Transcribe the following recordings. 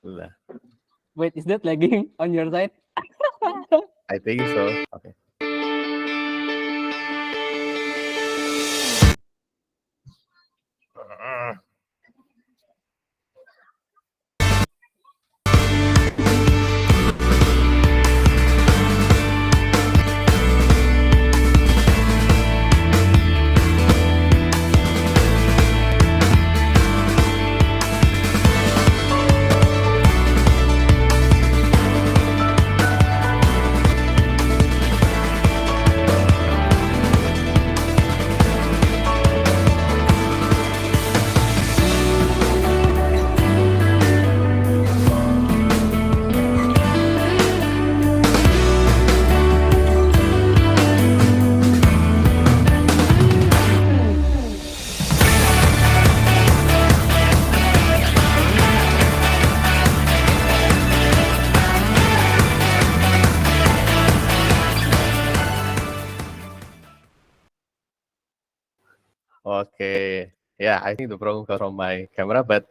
Lah, Wait, is that lagging on your side? I think so. Okay. Okay. Yeah, I think the problem comes from my camera, but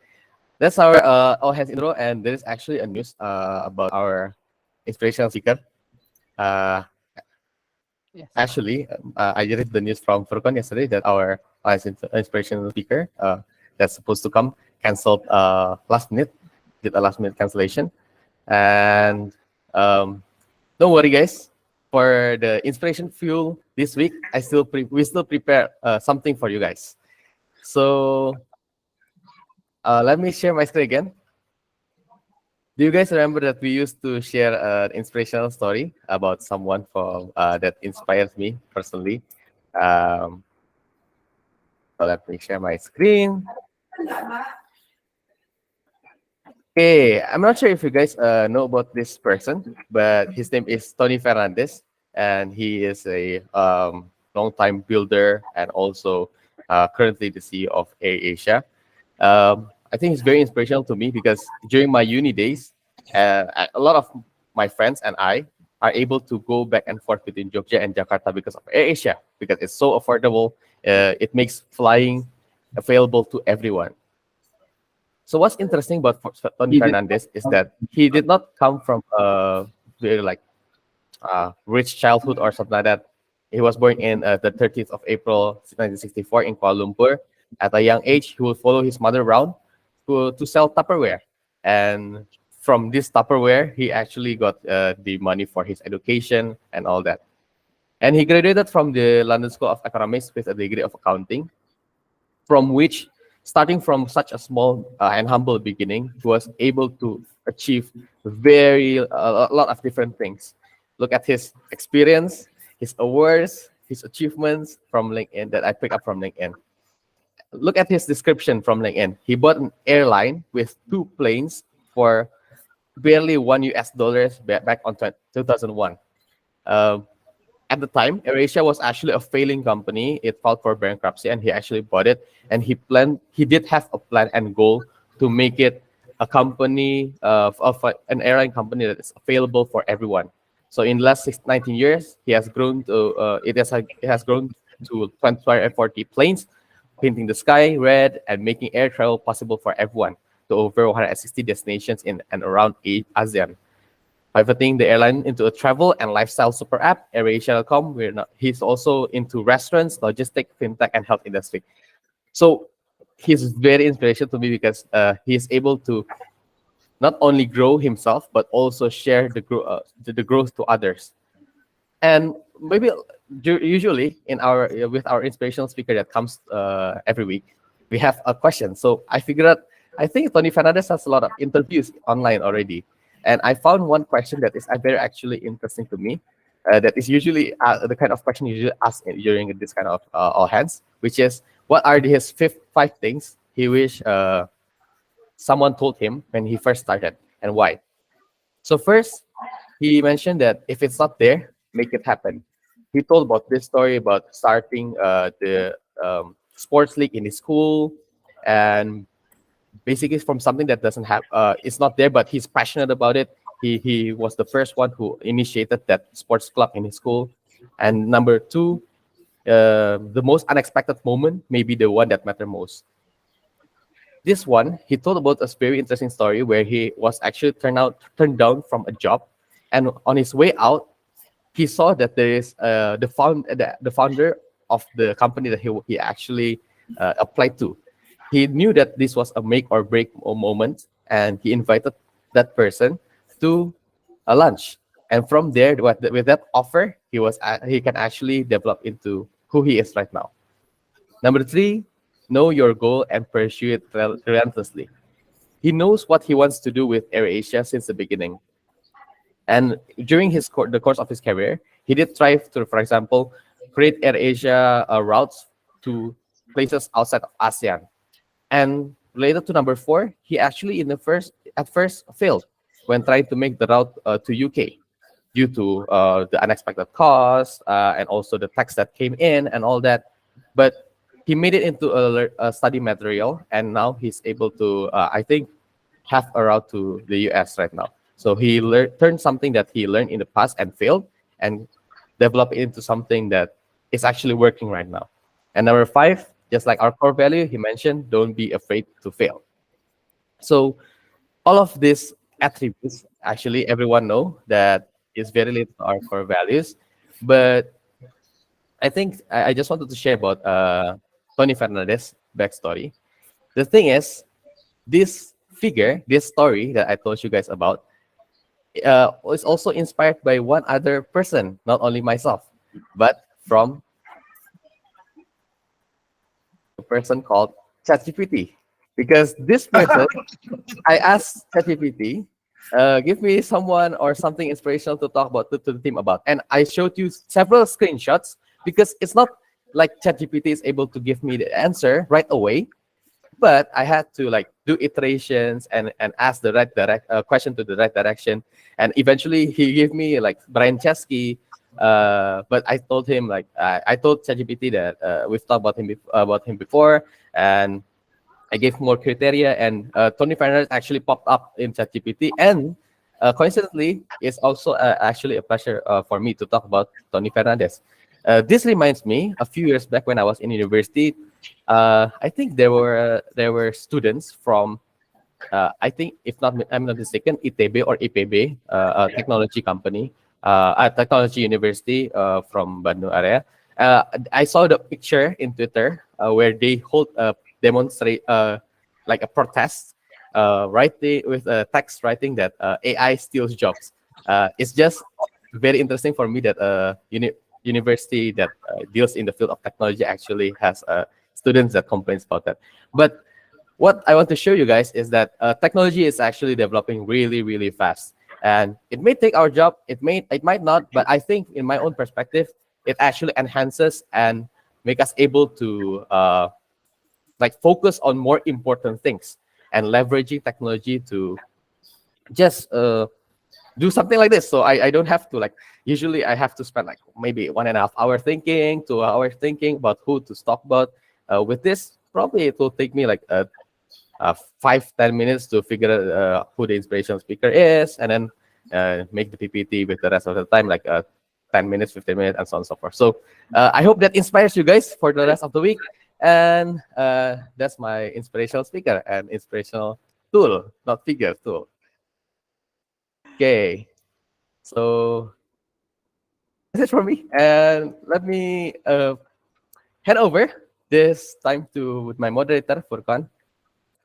that's our all hands intro, and there is actually a news about our inspirational speaker. Uh, Yes. I just read the news from Furkan yesterday that our inspirational speaker that's supposed to come canceled last minute, did a last minute cancellation, and um, don't worry, guys. For the inspiration fuel this week, we still prepare something for you guys. So let me share my screen again. Do you guys remember that we used to share an inspirational story about someone from that inspires me personally? Um, so let me share my screen. Okay, I'm not sure if you guys know about this person, but his name is Tony Fernandez, and he is a long-time builder and also currently the CEO of AirAsia. I think it's very inspirational to me because during my uni days, a lot of my friends and I are able to go back and forth between Jogja and Jakarta because of AirAsia, because it's so affordable. It makes flying available to everyone. So what's interesting about Tony Fernandez is that he did not come from a very like rich childhood or something like that. He was born in the 30th of April 1964 in Kuala Lumpur. At a young age, he would follow his mother around to sell Tupperware. And from this Tupperware, he actually got the money for his education and all that. And he graduated from the London School of Economics with a degree of accounting, from which, starting from such a small and humble beginning, he was able to achieve a lot of different things. Look at his experience, his awards, his achievements from LinkedIn that I picked up from LinkedIn. Look at his description from LinkedIn. He bought an airline with 2 planes for barely $1 back on 2001. Um, at the time, AirAsia was actually a failing company. It filed for bankruptcy, and he actually bought it. And he did have a plan and goal to make it a company an airline company that is available for everyone. So in the last 19 years, he has grown to it has grown to 40 planes, painting the sky red and making air travel possible for everyone to over 160 destinations in and around ASEAN, pivoting the airline into a travel and lifestyle super app, AirAsia.com. He's also into restaurants, logistics, fintech, and health industry. So he's very inspirational to me because he is able to not only grow himself but also share the growth to others. And maybe usually in our with our inspirational speaker that comes every week, we have a question. So I figured out. I think Tony Fernandez has a lot of interviews online already, and I found one question that is very actually interesting to me. That is usually the kind of question you usually ask during this kind of all hands, which is what are his five things he wish someone told him when he first started and why. So first, he mentioned that if it's not there, make it happen. He told about this story about starting the sports league in his school, and basically from something that doesn't have it's not there, but he's passionate about it. He was the first one who initiated that sports club in his school. And number two, the most unexpected moment may be the one that matter most. This one, he told about a very interesting story where he was actually turned down from a job, and on his way out, he saw that there is the founder of the company that he actually applied to. He knew that this was a make or break moment, and he invited that person to a lunch. And from there, with that offer, he can actually develop into who he is right now. Number three, know your goal and pursue it relentlessly. He knows what he wants to do with AirAsia since the beginning. And during the course of his career, he did try to, for example, create AirAsia routes to places outside of ASEAN. And related to number four, he actually at first failed when trying to make the route to UK due to the unexpected cost and also the tax that came in and all that. But he made it into a study material, and now he's able to, I think, have a route to the US right now. So he turned something that he learned in the past and failed and developed it into something that is actually working right now. And number five, just like our core value, he mentioned, don't be afraid to fail. So all of these attributes, actually, everyone know that is very related to our core values. But I think I just wanted to share about Tony Fernandez backstory. The thing is, this story that I told you guys about, was also inspired by one other person, not only myself, but from a person called ChatGPT. Because this person, I asked ChatGPT, give me someone or something inspirational to talk about to the team about, and I showed you several screenshots because it's not like ChatGPT is able to give me the answer right away, but I had to like do iterations and ask the right question to the right direction, and eventually he gave me like Brian Chesky. But I told him like I told ChatGPT that we've talked about him before, and I gave more criteria, and Tony Fernandez actually popped up in ChatGPT, and coincidentally, it's also actually a pleasure for me to talk about Tony Fernandez. This reminds me a few years back when I was in university. I think there were students from I think, if not I'm not mistaken, ITB or IPB, a technology company, a technology university from Bandung area. I saw the picture in Twitter where they hold a demonstrate like a protest, writing with a text writing that AI steals jobs. It's just very interesting for me that university that deals in the field of technology actually has students that complains about that. But what I want to show you guys is that technology is actually developing really, really fast, and it may take our job. It might not, but I think, in my own perspective, it actually enhances and make us able to like focus on more important things and leveraging technology to just do something like this. So I don't have to like, usually I have to spend like maybe 1.5 hour thinking, 2 hours thinking about who to talk about. With this, probably it will take me like 5-10 minutes to figure out who the inspirational speaker is, and then make the PPT with the rest of the time, like 10 minutes, 15 minutes, and so on and so forth. So I hope that inspires you guys for the rest of the week. And that's my inspirational speaker and inspirational tool, not figure, tool. Okay, so that's it for me. And let me hand over this time to with my moderator, Furkan.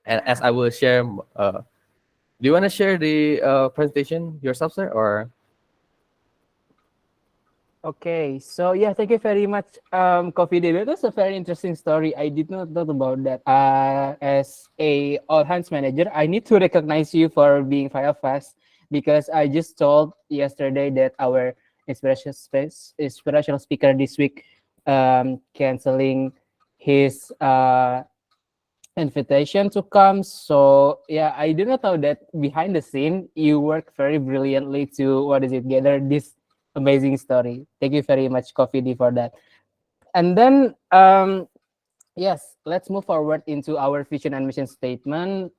And as I will share, do you want to share the presentation yourself, sir, or? Okay, so yeah, thank you very much, Coffee Day. That was a very interesting story. I did not know about that. As a all hands manager, I need to recognize you for being file fast, because I just told yesterday that our inspirational speaker this week canceling his invitation to come. So yeah, I do not know that behind the scene you work very brilliantly to gather this amazing story. Thank you very much, Coffee D, for that. And then yes, let's move forward into our vision and mission statement.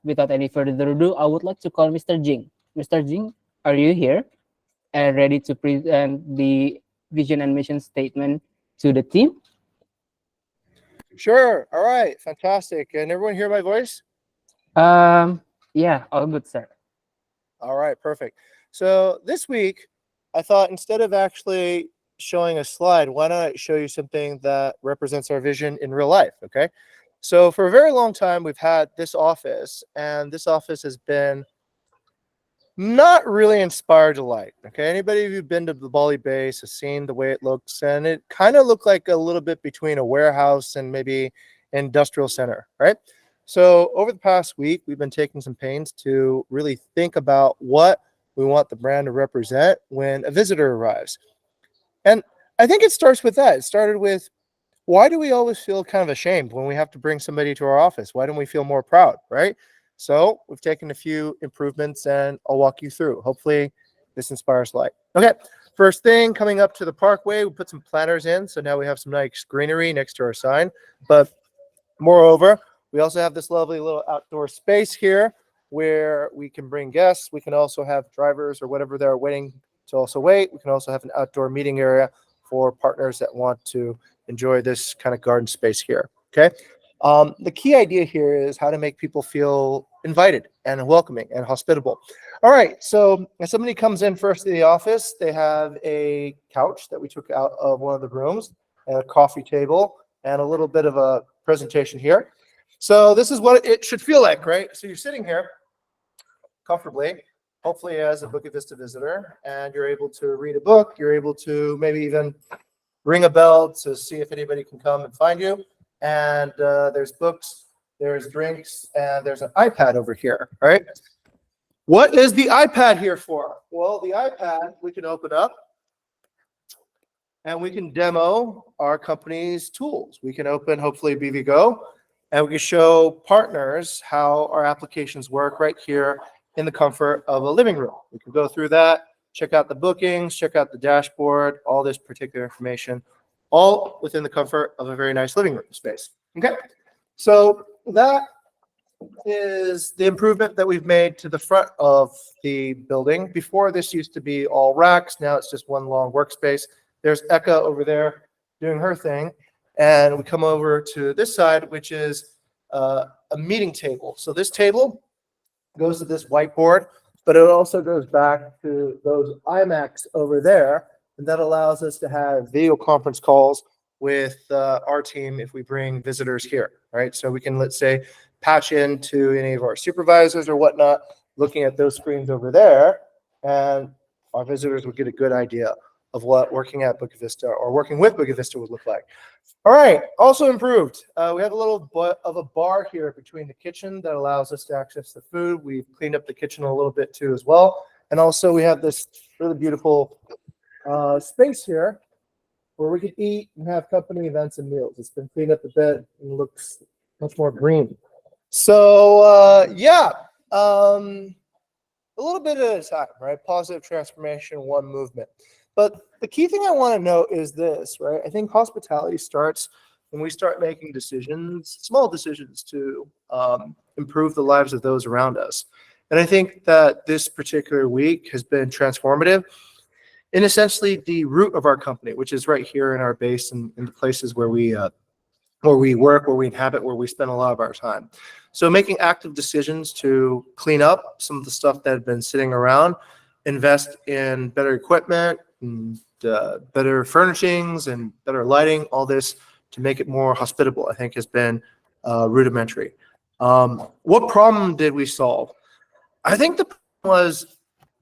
Without any further ado, I would like to call Mr. Jing. Mr. Jing, are you here and ready to present the vision and mission statement to the team? Sure. All right. Fantastic. And everyone hear my voice? Yeah, all good, sir. All right. Perfect. So this week, I thought instead of actually showing a slide, why not I show you something that represents our vision in real life? Okay. So for a very long time, we've had this office, and this office has been not really inspired to like. Okay, anybody who's been to the Bali base has seen the way it looks, and it kind of looked like a little bit between a warehouse and maybe industrial center, right? So over the past week, we've been taking some pains to really think about what we want the brand to represent when a visitor arrives. And I think it starts with that. It started with, why do we always feel kind of ashamed when we have to bring somebody to our office? Why don't we feel more proud, right? So we've taken a few improvements, and I'll walk you through. Hopefully this inspires light. Okay, first thing, coming up to the parkway, we put some planters in. So now we have some nice greenery next to our sign. But moreover, we also have this lovely little outdoor space here where we can bring guests. We can also have drivers or whatever they're waiting to also wait. We can also have an outdoor meeting area for partners that want to enjoy this kind of garden space here. Okay. The key idea here is how to make people feel invited and welcoming and hospitable. All right. So if somebody comes in first to the office, they have a couch that we took out of one of the rooms, and a coffee table, and a little bit of a presentation here. So this is what it should feel like, right? So you're sitting here comfortably, hopefully as a Bukit Vista visitor, and you're able to read a book. You're able to maybe even ring a bell to see if anybody can come and find you. And there's books, there's drinks, and there's an iPad over here, right? What is the iPad here for? Well, the iPad we can open up and we can demo our company's tools. We can open, hopefully, BVGo, and we can show partners how our applications work right here in the comfort of a living room. We can go through that, check out the bookings, check out the dashboard, all this particular information, all within the comfort of a very nice living room space. Okay, so that is the improvement that we've made to the front of the building. Before, this used to be all racks. Now it's just one long workspace. There's Eka over there doing her thing. And we come over to this side, which is a meeting table. So this table goes to this whiteboard, but it also goes back to those iMacs over there. And that allows us to have video conference calls with our team if we bring visitors here, right? So we can, let's say, patch into any of our supervisors or whatnot, looking at those screens over there, and our visitors would get a good idea of what working at Bukit Vista or working with Bukit Vista would look like. All right, also improved. We have a little bit of a bar here between the kitchen that allows us to access the food. We've cleaned up the kitchen a little bit too as well. And also we have this really beautiful space here where we can eat and have company events and meals. It's been cleaned up a bit and looks much more green. So yeah, a little bit at a time, right? Positive transformation, one movement. But the key thing I want to note is this, right? I think hospitality starts when we start making decisions, small decisions to improve the lives of those around us. And I think that this particular week has been transformative in essentially the root of our company, which is right here in our base and in the places where we work, where we inhabit, where we spend a lot of our time. So making active decisions to clean up some of the stuff that had been sitting around, invest in better equipment, and better furnishings and better lighting, all this to make it more hospitable, I think has been rudimentary. What problem did we solve? I think the problem was,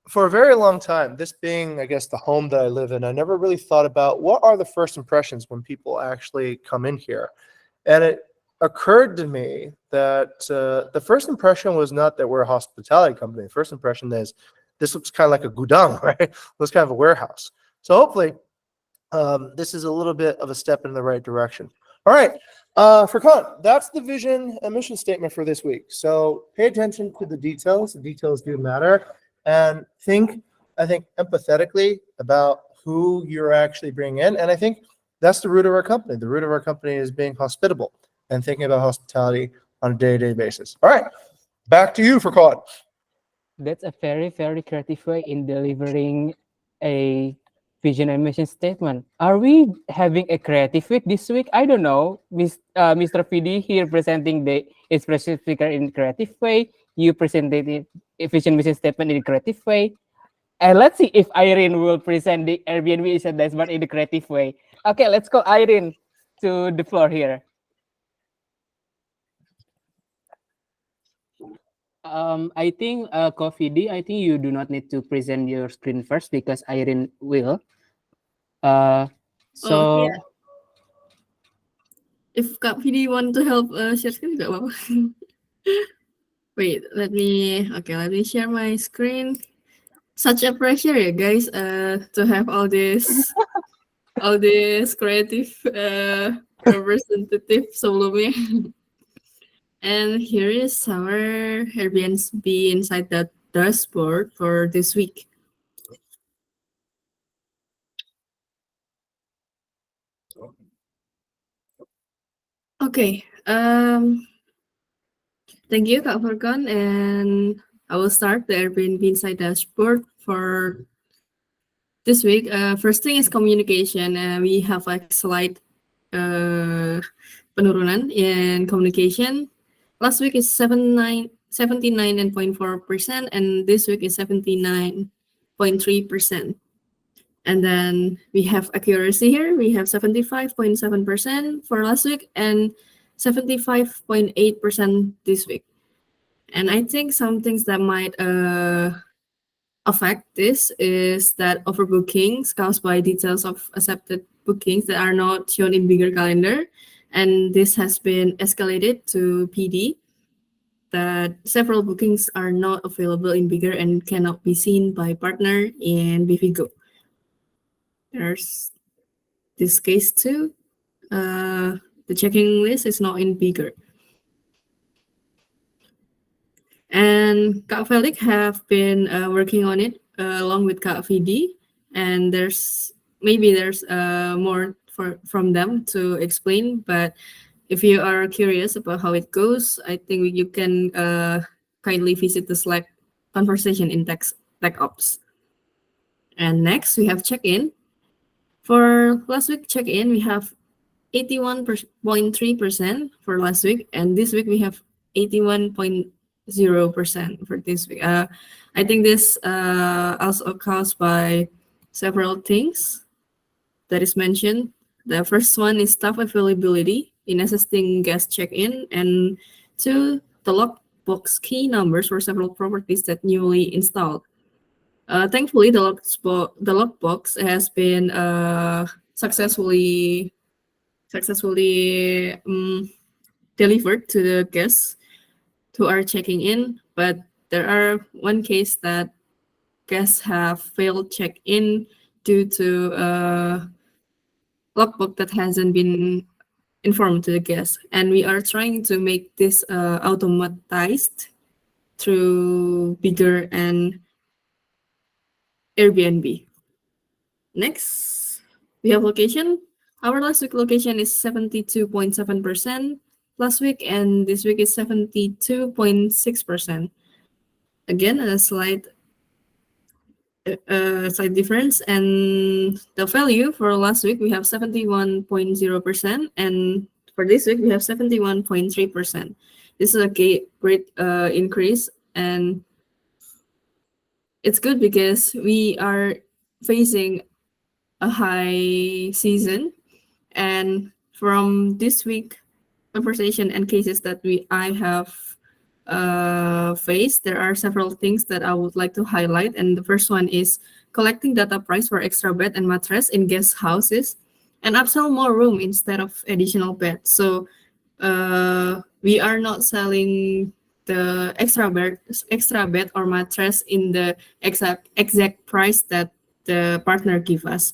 for a very long time, this being, I guess, the home that I live in, I never really thought about what are the first impressions when people actually come in here. And it occurred to me that the first impression was not that we're a hospitality company. The first impression is this looks kind of like a gudang, right? It looks kind of a warehouse. So hopefully this is a little bit of a step in the right direction. All right, Furkan, that's the vision and mission statement for this week. So pay attention to the details. The details do matter. And I think empathetically about who you're actually bringing in. And I think that's the root of our company. The root of our company is being hospitable and thinking about hospitality on a day-to-day basis. All right, back to you, Furkan. That's a very, very creative way in delivering a vision and mission statement. Are we having a creative week this week? I don't know. Mr. PD here presenting the expressive speaker in creative way. You presented it a vision mission statement in a creative way. And let's see if Irene will present the Airbnb vision dashboard in the creative way. Okay, let's call Irene to the floor here. I think Coffee D, I think you do not need to present your screen first because Irene will. Uh, Oh so yeah. If Kak PD want to help share screen, gak apa-apa. Wait, let me share my screen. Such a pressure, yeah, guys, to have all this creative representative sebelumnya. And here is our Airbnb inside the dashboard for this week. Okay. Thank you, Kak Furkan, and I will start the Airbnb inside dashboard for this week. First thing is communication. We have a slight penurunan in communication. Last week is 79.4%, and this week is 79.3%. And then we have accuracy here. We have 75.7% for last week and 75.8% this week. And I think some things that might affect this is that overbookings caused by details of accepted bookings that are not shown in bigger calendar. And this has been escalated to PD that several bookings are not available in bigger and cannot be seen by partner in Bivigo. There's this case too. The checking list is not in bigger. And Kak Felix have been working on it along with Kak VD, and there's more from them to explain. But if you are curious about how it goes, I think you can kindly visit the Slack conversation in Tech Ops. And next we have check-in. For last week check-in, we have 81.3% for last week, and this week we have 81.0% for this week. I think this also caused by several things that is mentioned. The first one is staff availability in assisting guest check-in, and two, the lockbox key numbers for several properties that newly installed. Thankfully, the lockbox has been successfully delivered to the guests who are checking in, but there are one case that guests have failed check-in due to a logbook that hasn't been informed to the guests, and we are trying to make this automatized through bigger and Airbnb. Next, we have location. Our last week location is 72.7% last week, and this week is 72.6%. Again, a slight difference. And the value for last week we have 71.0%, and for this week we have 71.3%. This is a great increase, and it's good because we are facing a high season. And from this week conversation and cases that I have faced, there are several things that I would like to highlight. And the first one is collecting data price for extra bed and mattress in guest houses and upsell more room instead of additional bed. So we are not selling the extra bed or mattress in the exact price that the partner give us,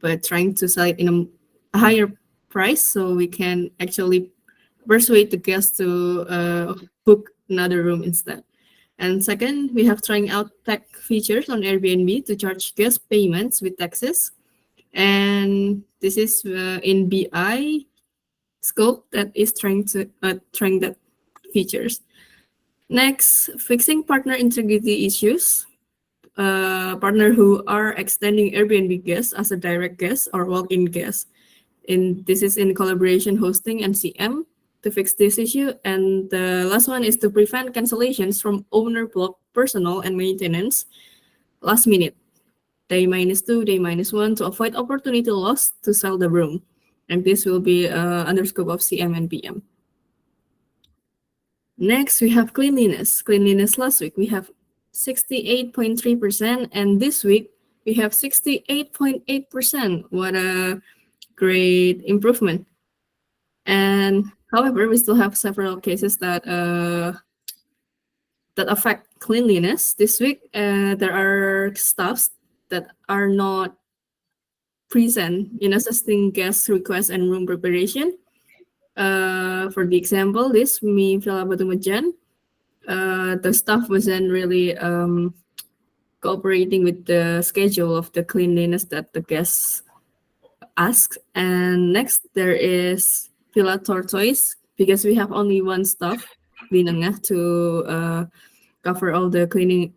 but trying to sell it in a higher price so we can actually persuade the guests to book another room instead. And second, we have trying out tech features on Airbnb to charge guest payments with taxes. And this is in BI scope that is trying that features. Next, fixing partner integrity issues. partner who are extending Airbnb guests as a direct guest or walk-in guest. This is in collaboration hosting and CM to fix this issue. And the last one is to prevent cancellations from owner block personnel and maintenance last minute, day -2, day -1, to avoid opportunity loss to sell the room. And this will be under scope of CM and PM. Next, we have cleanliness. Cleanliness last week, we have 68.3%, and this week we have 68.8%. What a great improvement. And however, we still have several cases that that affect cleanliness. This week, there are staffs that are not present in assisting guest requests and room preparation. For the example, this me Villa Batumajan, the staff wasn't really cooperating with the schedule of the cleanliness that the guests ask. And next, there is Villa Tortoise, because we have only one staff di Nengah to cover all the cleaning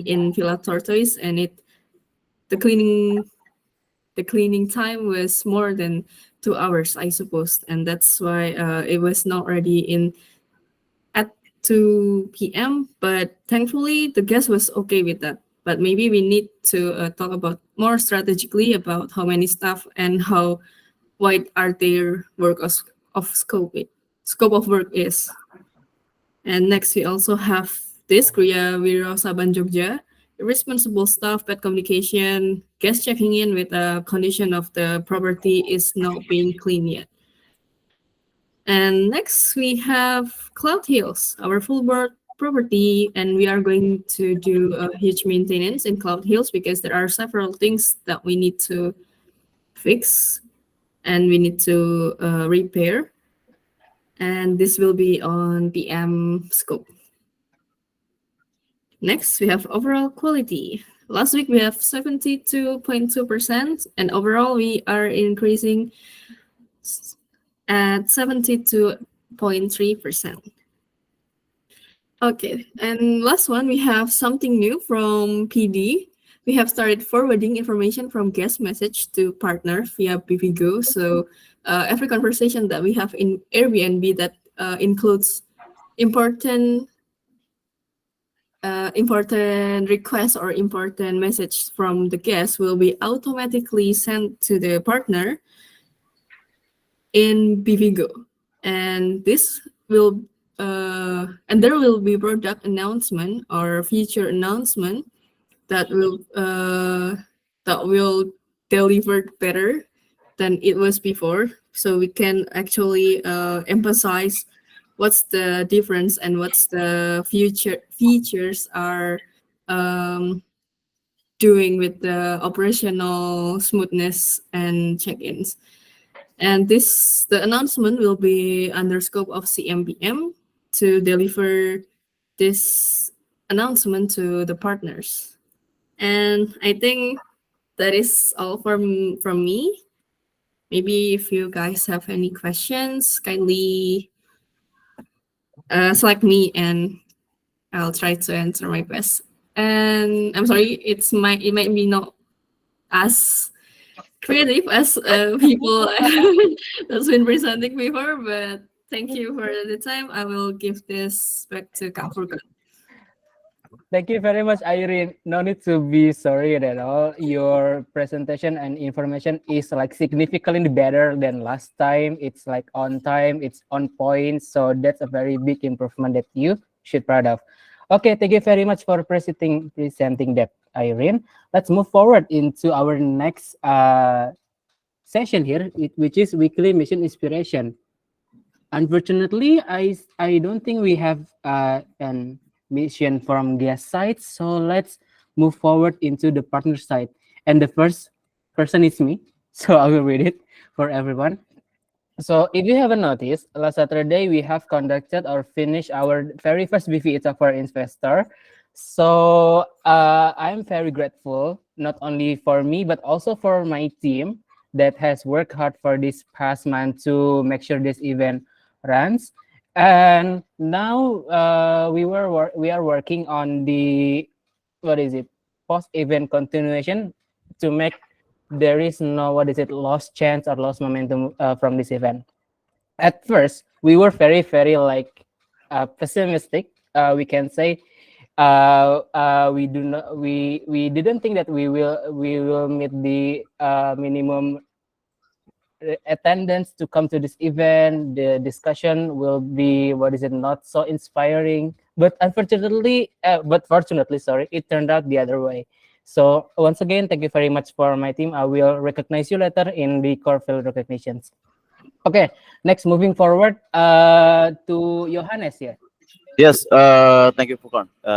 in Villa Tortoise, and the cleaning time was more than 2 hours, I suppose, and that's why it was not ready at 2 p.m. But thankfully, the guest was okay with that. But maybe we need to talk about more strategically about how many staff and how wide are their work of scope of work is. And next, we also have this Kriya Wiro Saban Jogja, responsible staff, bad communication, guest checking in with the condition of the property is not being clean yet. And next, we have Cloud Hills, our full board property, and we are going to do a huge maintenance in Cloud Hills because there are several things that we need to fix and we need to repair. And this will be on PM scope. Next, we have overall quality. Last week, we have 72.2%, and overall, we are increasing at 72.3%. Okay, and last one, we have something new from PD. We have started forwarding information from guest message to partner via BVGo. So every conversation that we have in Airbnb that includes important request or important message from the guest will be automatically sent to the partner in BVGo, and this will and there will be product announcement or feature announcement that will deliver better than it was before, so we can actually emphasize what's the difference and what's the features are doing with the operational smoothness and check-ins. And the announcement will be under scope of CMBM to deliver this announcement to the partners. And I think that is all from me. Maybe if you guys have any questions, kindly select me and I'll try to answer my best. And I'm sorry, it might be not as creative as people that's been presenting before, but thank you for the time. I will give this back to Kak Furkan. Thank you very much, Irene. No need to be sorry at all. Your presentation and information is like significantly better than last time. It's like on time, it's on point. So that's a very big improvement that you should proud of. Okay, thank you very much for presenting that, Irene. Let's move forward into our next session here, which is weekly mission inspiration. Unfortunately, I don't think we have an mission from guest side, so let's move forward into the partner side, and the first person is me, so I will read it for everyone. So if you haven't noticed, last Saturday we have conducted or finished our very first BVita for investor. So I'm very grateful, not only for me but also for my team that has worked hard for this past month to make sure this event runs. And now we are working on the, what is it? post-event continuation to make there is no lost chance or lost momentum from this event. At first, we were very like pessimistic. We can say we didn't think that we will meet the minimum attendance to come to this event. The discussion will be not so inspiring, but fortunately, sorry, it turned out the other way. So once again, thank you very much for my team. I will recognize you later in the core field recognitions. Okay, next, moving forward to Johannes here. Yes, thank you, Furkan. We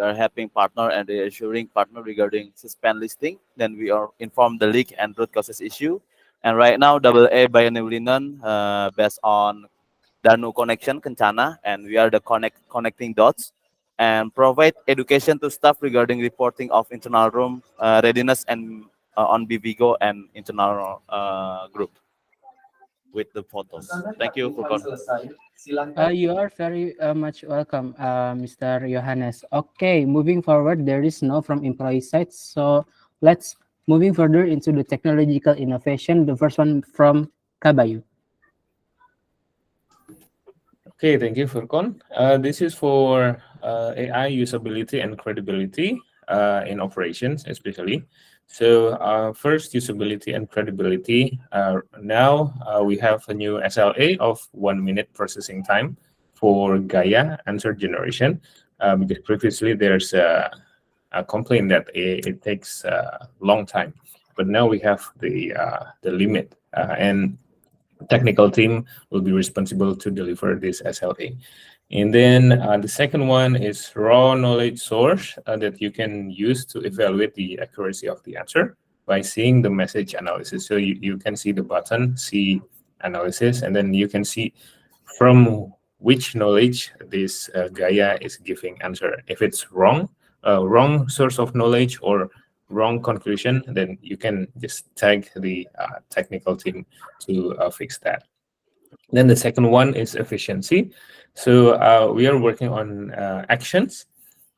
are helping partner and reassuring partner regarding suspend listing. Then we are informed the leak and root causes issue. And right now, AA Biennial based on Danu connection Kencana, and we are the connecting dots and provide education to staff regarding reporting of internal room readiness and on BVGO and internal group with the photos. Thank you, Furkan. You are very much welcome, Mr. Johannes. Okay, moving forward, there is no from employee side. So let's moving further into the technological innovation. The first one from Kabayu. Okay, thank you, Furkan. This is for AI usability and credibility in operations, especially. So first, usability and credibility. Now we have a new SLA of 1 minute processing time for Gaia answer generation. Because previously there's a complaint that it takes a long time, but now we have the limit, and technical team will be responsible to deliver this SLA. And then the second one is raw knowledge source that you can use to evaluate the accuracy of the answer by seeing the message analysis. So you can see the button, see analysis, and then you can see from which knowledge this Gaia is giving answer. If it's wrong source of knowledge or wrong conclusion, then you can just tag the technical team to fix that. Then the second one is efficiency. So we are working on actions.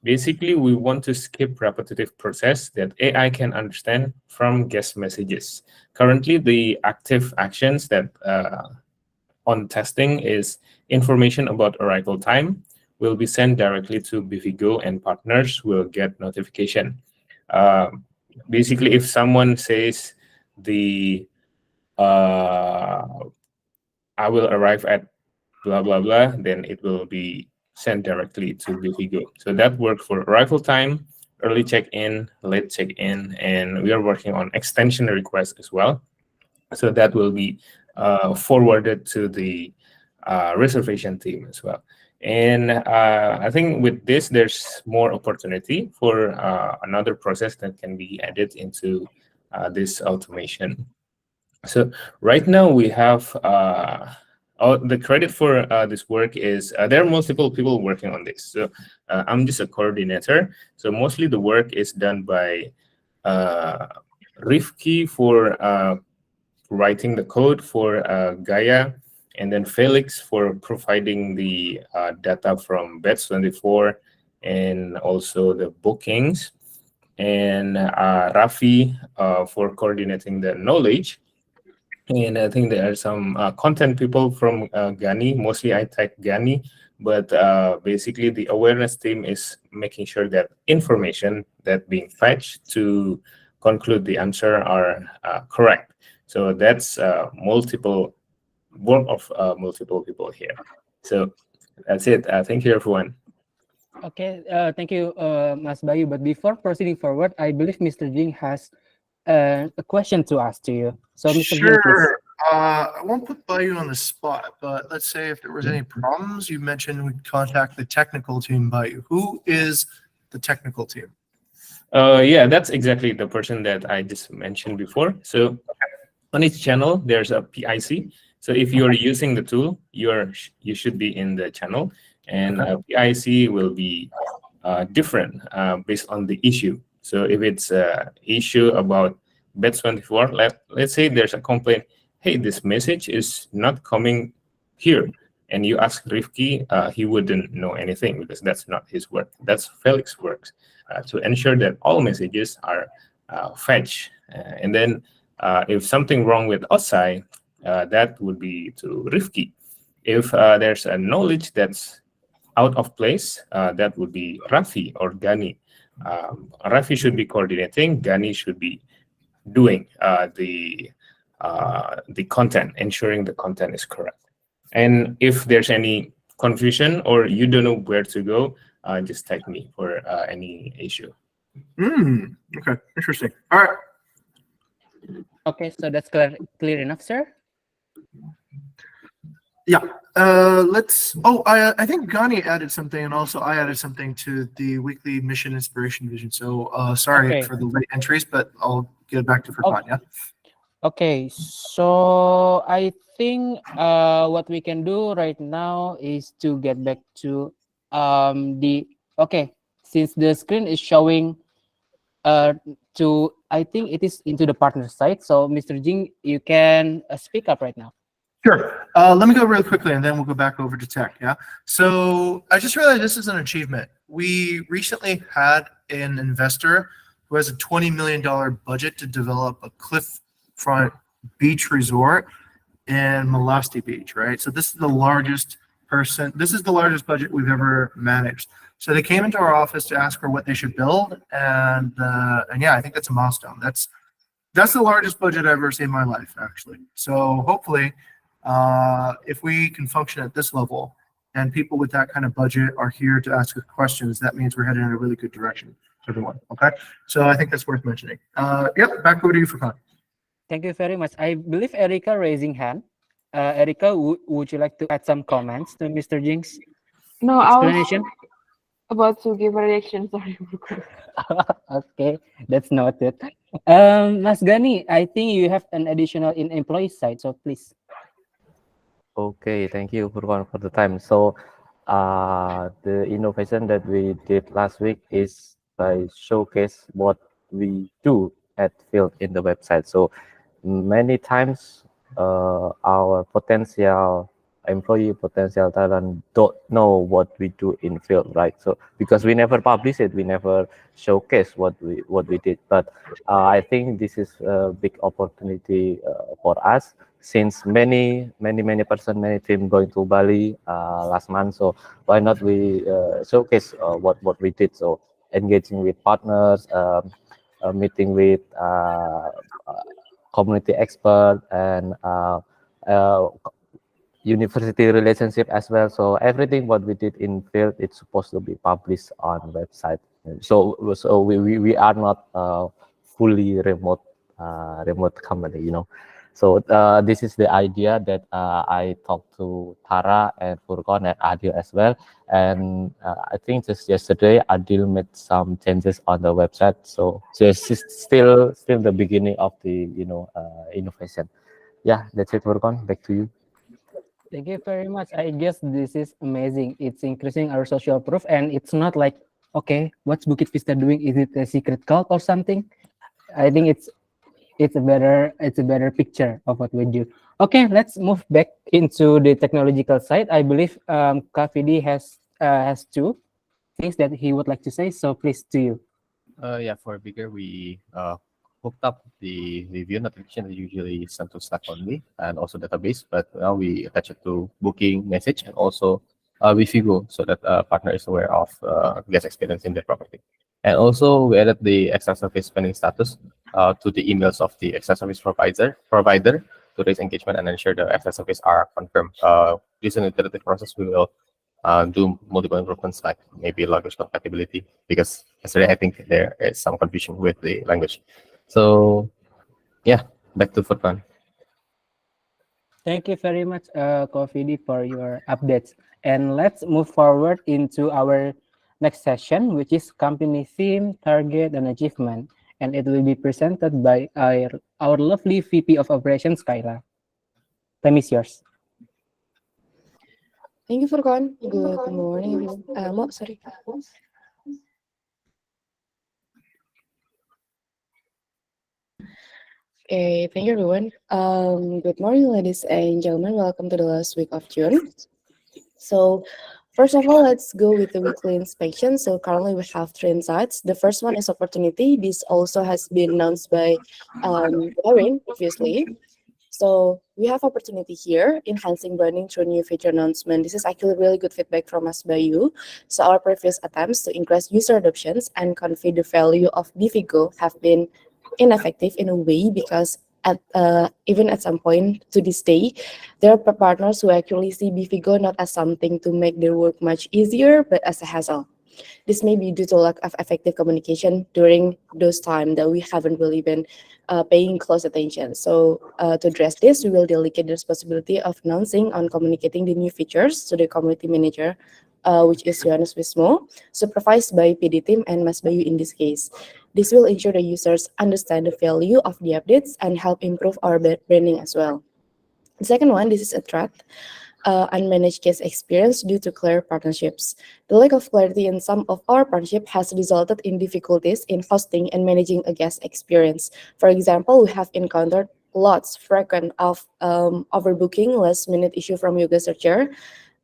Basically, we want to skip repetitive process that AI can understand from guest messages. Currently, the active actions that on testing is information about arrival time will be sent directly to BVGO and partners will get notification. Basically, if someone says I will arrive at blah, blah, blah, then it will be sent directly to BVGO. So that works for arrival time, early check-in, late check-in, and we are working on extension requests as well. So that will be forwarded to the reservation team as well. And I think with this, there's more opportunity for another process that can be added into this automation. So right now we have the credit for this work is there are multiple people working on this. So I'm just a coordinator. So mostly the work is done by Rifki for writing the code for Gaia, and then Felix for providing the data from Bets24 and also the bookings, and Rafi for coordinating the knowledge. And I think there are some content people from Gani. Mostly I type Gani, but basically the awareness team is making sure that information that being fetched to conclude the answer are correct. So that's multiple work of multiple people here. So that's it. Thank you, everyone. Okay, thank you, Mas Bayu. But before proceeding forward, I believe Mr. Jing has a question to ask to you. So, Mr. Jing, please. Sure. I won't put Bayu on the spot, but let's say if there was any problems, you mentioned we'd contact the technical team, Bayu. Who is the technical team? Yeah, that's exactly the person that I just mentioned before. So on each channel, there's a PIC. So if you're using the tool, you should be in the channel, and PIC will be different based on the issue. So if it's an issue about Bets24, let's say there's a complaint, hey, this message is not coming here. and you ask Rifki, he wouldn't know anything because that's not his work. That's Felix's work to ensure that all messages are fetched. And then if something wrong with outside, that would be to Rifki. If there's a knowledge that's out of place, that would be Rafi or Gani. Rafi should be coordinating, Gani should be doing the content, ensuring the content is correct. And if there's any confusion or you don't know where to go, just tag me for any issue. Okay, interesting. All right. Okay, so that's clear enough, sir. Yeah. Let's. Oh, I think Gani added something, and also I added something to the weekly mission inspiration vision. So sorry Okay. for the late entries, but I'll get it back to Furqan. Yeah. Okay, so I think what we can do right now is to get back to since the screen is showing to I think it is into the partner side. So Mr. Jing, you can speak up right now. Sure. Let me go really quickly, and then we'll go back over to tech. Yeah. So I just realized this is an achievement. We recently had an investor who has a $20 million budget to develop a cliffront beach resort in Malasti Beach, right? So this is the largest budget we've ever managed. So they came into our office to ask for what they should build, and yeah, I think that's a milestone. That's the largest budget I've ever seen in my life, actually. So hopefully, if we can function at this level, and people with that kind of budget are here to ask us questions, that means we're headed in a really good direction, everyone. Okay, so I think that's worth mentioning. Yep, back over to you, Furqan. Thank you very much. I believe Erica raising hand. Erica, would you like to add some comments to Mr. Jing's No, I was explanation? about to give a reaction. Sorry. Okay, that's noted. Mas Gani, I think you have an additional in employee side, so please. Okay, thank you Furqan for the time. So the innovation that we did last week is by showcase what we do at Field in the website. So many times our potential employee, potential talent don't know what we do in Field, right? So because we never publish it, we never showcase what we did. But I think this is a big opportunity for us, since many team going to Bali last month. So why not we showcase what we did? So engaging with partners, meeting with community expert, and university relationship as well. So everything what we did in Field, it's supposed to be published on website. So we are not fully remote company, you know. So this is the idea that I talked to Tara and Furqan and Adil as well. And I think just yesterday Adil made some changes on the website. So it's still the beginning of the innovation. Yeah, that's it, Furqan. Back to you. Thank you very much. I guess this is amazing. It's increasing our social proof, and it's not like, okay, what's Bukit Vista doing? Is it a secret cult or something? I think it's a better picture of what we do. Okay, let's move back into the technological side. I believe Kafidi has two things that he would like to say. So please, to you. Yeah, for bigger, we hooked up the view notification that usually sent to Slack only and also database, but now we attach it to booking message and also Wifigo, so that partner is aware of guest experience in their property. And also we added the extra service pending status to the emails of the extra service provider to raise engagement and ensure the extra service are confirmed. This is an iterative process. We will do multiple improvements, like maybe language compatibility, because yesterday I think there is some confusion with the language. So yeah, back to Furqan. Thank you very much, Kofidi, for your updates. And let's move forward into our next session, which is company theme, target, and achievement. And it will be presented by our lovely VP of Operations, Kyla. Time is yours. Thank you, Furqan. Good morning, everyone. Sorry. Okay, thank you, everyone. Good morning, ladies and gentlemen. Welcome to the last week of June. So first of all, let's go with the weekly inspection. So currently we have three insights. The first one is opportunity. This also has been announced by Erin previously. So we have opportunity here, enhancing branding through new feature announcement. This is actually really good feedback from us by you. So our previous attempts to increase user adoptions and convey the value of Divigo have been ineffective in a way because even at some point to this day, there are partners who actually see Bifigo not as something to make their work much easier, but as a hassle. This may be due to lack of effective communication during those times that we haven't really been paying close attention. So to address this, we will delegate the responsibility of announcing and communicating the new features to the community manager, which is Johannes Wismo, supervised by PD team and Mas Bayu in this case. This will ensure the users understand the value of the updates and help improve our branding as well. The second one, this is attract unmanaged guest experience due to clear partnerships. The lack of clarity in some of our partnership has resulted in difficulties in hosting and managing a guest experience. For example, we have encountered lots frequent of overbooking, last minute issue from yoga searcher,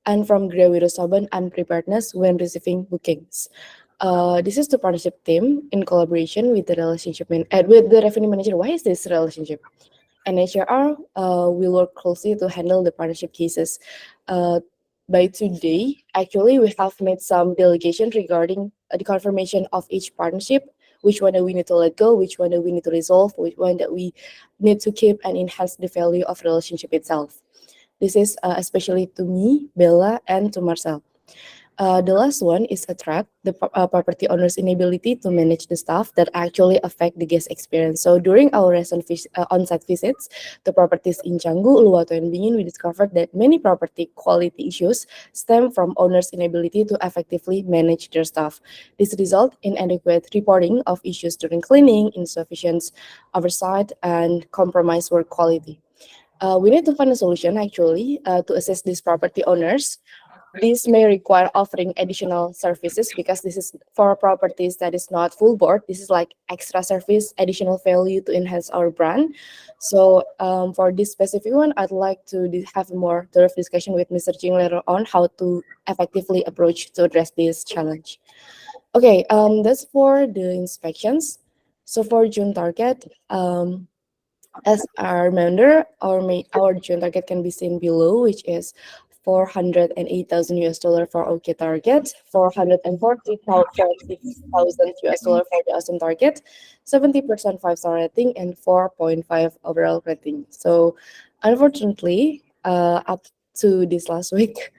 and from Grawiro Saban unpreparedness when receiving bookings. This is the partnership team in collaboration with the with the revenue manager. Why is this relationship? And HRR will work closely to handle the partnership cases. By today, actually, we have made some delegation regarding the confirmation of each partnership, which one that we need to let go, which one that we need to resolve, which one that we need to keep and enhance the value of relationship itself. This is especially to me, Bella, and to Marcel. The last one is attract the property owner's inability to manage the staff that actually affect the guest experience. So during our recent on-site visits to properties in Canggu, Uluwatu, and Bingin, we discovered that many property quality issues stem from owners' inability to effectively manage their staff. This result in inadequate reporting of issues during cleaning, insufficient oversight, and compromised work quality. We need to find a solution actually to assess these property owners. This may require offering additional services because this is for properties that is not full board. This is like extra service, additional value to enhance our brand. So for this specific one, I'd like to have a more thorough discussion with Mr. Jing later on how to effectively approach to address this challenge. Okay, that's for the inspections. So for June target, as a reminder, our June target can be seen below, which is 408,000 US dollar for OK target, 440,000 US dollar for the awesome target, 70% 5-star rating, and 4.5 overall rating. So unfortunately, up to this last week,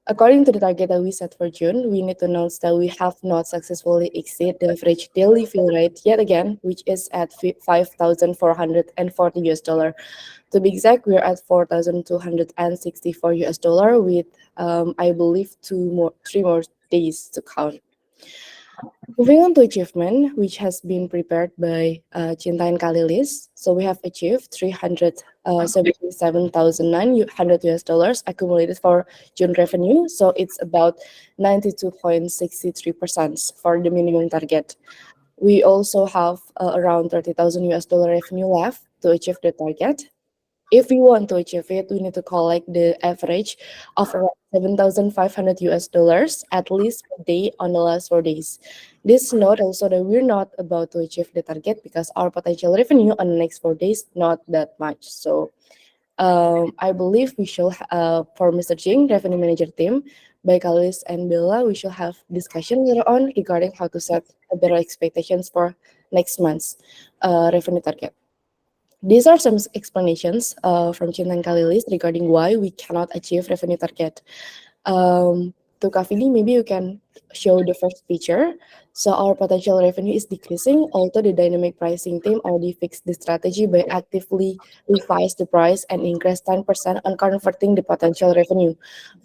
according to the target that we set for June, we need to announce that we have not successfully exceeded the average daily fill rate yet again, which is at 5,440 US dollar. To be exact, we're at 4,264 US dollar with, I believe, 3 more days to count. Moving on to achievement, which has been prepared by Cinta and Kalilis. So we have achieved 377,900 US dollars accumulated for June revenue. So it's about 92.63% for the minimum target. We also have around 30,000 US dollar revenue left to achieve the target. If we want to achieve it, we need to collect the average of around 7,500 US dollars at least per day on the last 4 days. This note also that we're not about to achieve the target because our potential revenue on the next 4 days not that much. So I believe we shall for Mr. Jing, revenue manager team, by Kalis and Bella, we shall have discussion later on regarding how to set better expectations for next month's revenue target. These are some explanations from Cinta and Kalilis regarding why we cannot achieve revenue target. To Kavini, maybe you can show the first picture. So our potential revenue is decreasing, although the dynamic pricing team already fixed the strategy by actively revise the price and increase 10% on converting the potential revenue